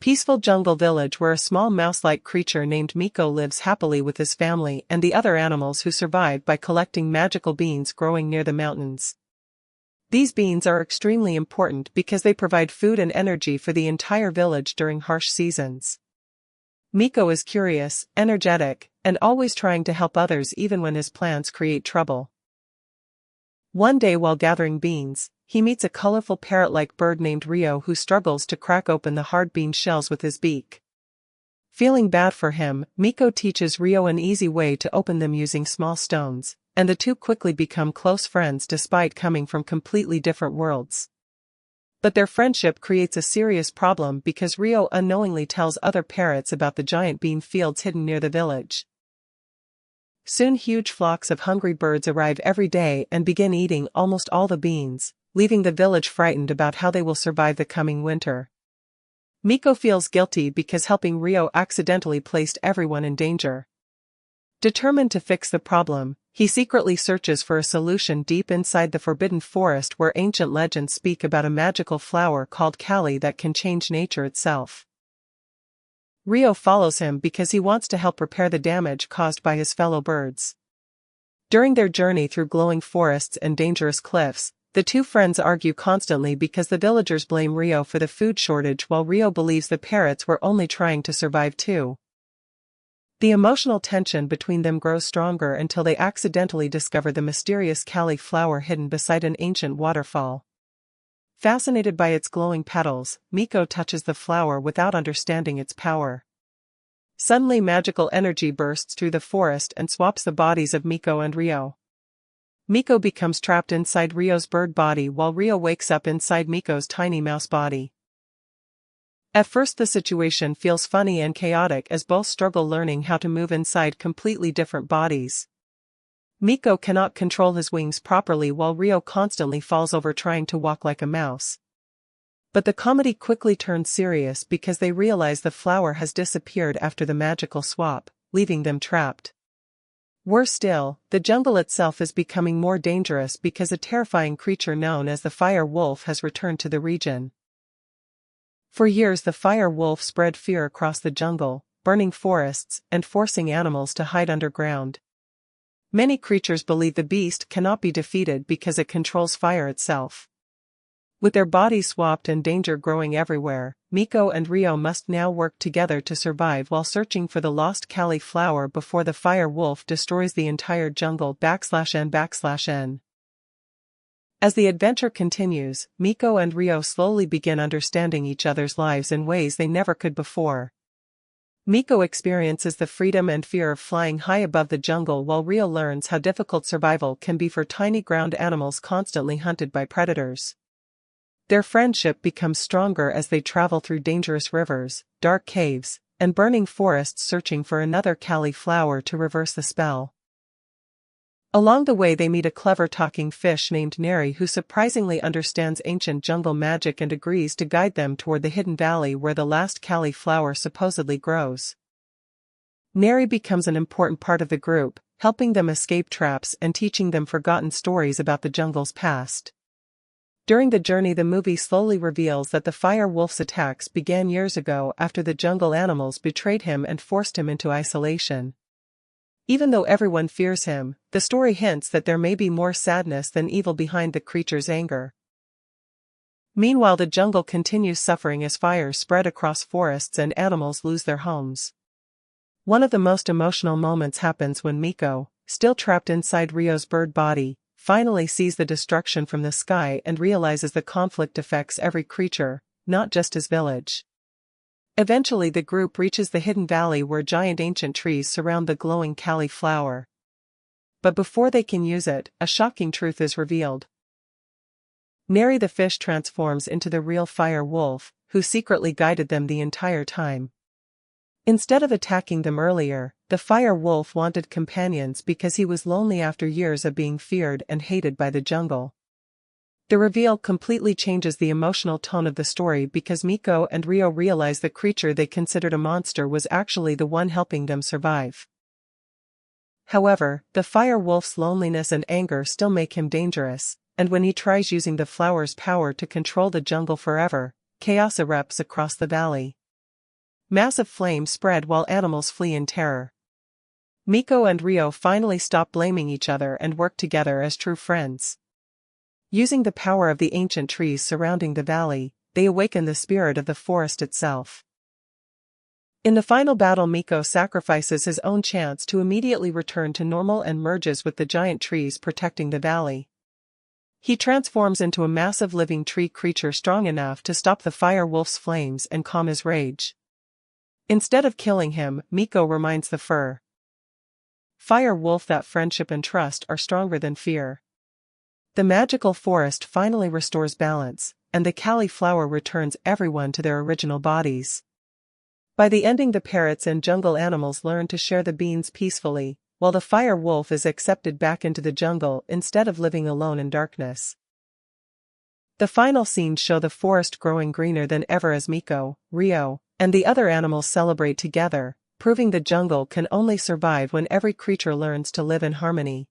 Peaceful jungle village where a small mouse-like creature named Miko lives happily with his family and the other animals who survive by collecting magical beans growing near the mountains. These beans are extremely important because they provide food and energy for the entire village during harsh seasons. Miko is curious, energetic, and always trying to help others even when his plans create trouble. One day while gathering beans, he meets a colorful parrot-like bird named Rio who struggles to crack open the hard bean shells with his beak. Feeling bad for him, Miko teaches Rio an easy way to open them using small stones, and the two quickly become close friends despite coming from completely different worlds. But their friendship creates a serious problem because Rio unknowingly tells other parrots about the giant bean fields hidden near the village. Soon huge flocks of hungry birds arrive every day and begin eating almost all the beans, leaving the village frightened about how they will survive the coming winter. Miko feels guilty because helping Rio accidentally placed everyone in danger. Determined to fix the problem, he secretly searches for a solution deep inside the forbidden forest where ancient legends speak about a magical flower called Kalli that can change nature itself. Rio follows him because he wants to help repair the damage caused by his fellow birds. During their journey through glowing forests and dangerous cliffs, the two friends argue constantly because the villagers blame Rio for the food shortage while Rio believes the parrots were only trying to survive too. The emotional tension between them grows stronger until they accidentally discover the mysterious Kalli flower hidden beside an ancient waterfall. Fascinated by its glowing petals, Miko touches the flower without understanding its power. Suddenly magical energy bursts through the forest and swaps the bodies of Miko and Rio. Miko becomes trapped inside Rio's bird body while Rio wakes up inside Miko's tiny mouse body. At first the situation feels funny and chaotic as both struggle learning how to move inside completely different bodies. Miko cannot control his wings properly while Rio constantly falls over trying to walk like a mouse. But the comedy quickly turns serious because they realize the flower has disappeared after the magical swap, leaving them trapped. Worse still, the jungle itself is becoming more dangerous because a terrifying creature known as the fire wolf has returned to the region. For years the fire wolf spread fear across the jungle, burning forests and forcing animals to hide underground. Many creatures believe the beast cannot be defeated because it controls fire itself. With their bodies swapped and danger growing everywhere, Miko and Rio must now work together to survive while searching for the lost Kalli flower before the fire wolf destroys the entire jungle /n/n. As the adventure continues, Miko and Rio slowly begin understanding each other's lives in ways they never could before. Miko experiences the freedom and fear of flying high above the jungle while Rio learns how difficult survival can be for tiny ground animals constantly hunted by predators. Their friendship becomes stronger as they travel through dangerous rivers, dark caves, and burning forests searching for another Kalli flower to reverse the spell. Along the way they meet a clever talking fish named Neri who surprisingly understands ancient jungle magic and agrees to guide them toward the hidden valley where the last Kalli flower supposedly grows. Neri becomes an important part of the group, helping them escape traps and teaching them forgotten stories about the jungle's past. During the journey the movie slowly reveals that the fire wolf's attacks began years ago after the jungle animals betrayed him and forced him into isolation. Even though everyone fears him, the story hints that there may be more sadness than evil behind the creature's anger. Meanwhile the jungle continues suffering as fires spread across forests and animals lose their homes. One of the most emotional moments happens when Miko, still trapped inside Rio's bird body, finally sees the destruction from the sky and realizes the conflict affects every creature, not just his village. Eventually the group reaches the hidden valley where giant ancient trees surround the glowing Kalli flower. But before they can use it, a shocking truth is revealed. Neri the fish transforms into the real fire wolf, who secretly guided them the entire time. Instead of attacking them earlier, the fire wolf wanted companions because he was lonely after years of being feared and hated by the jungle. The reveal completely changes the emotional tone of the story because Miko and Rio realize the creature they considered a monster was actually the one helping them survive. However, the fire wolf's loneliness and anger still make him dangerous, and when he tries using the flower's power to control the jungle forever, chaos erupts across the valley. Massive flames spread while animals flee in terror. Miko and Rio finally stop blaming each other and work together as true friends. Using the power of the ancient trees surrounding the valley, they awaken the spirit of the forest itself. In the final battle, Miko sacrifices his own chance to immediately return to normal and merges with the giant trees protecting the valley. He transforms into a massive living tree creature strong enough to stop the fire wolf's flames and calm his rage. Instead of killing him, Miko reminds the fire wolf that friendship and trust are stronger than fear. The magical forest finally restores balance, and the Kalli flower returns everyone to their original bodies. By the ending, the parrots and jungle animals learn to share the beans peacefully, while the fire wolf is accepted back into the jungle instead of living alone in darkness. The final scenes show the forest growing greener than ever as Miko, Rio, and the other animals celebrate together, proving the jungle can only survive when every creature learns to live in harmony.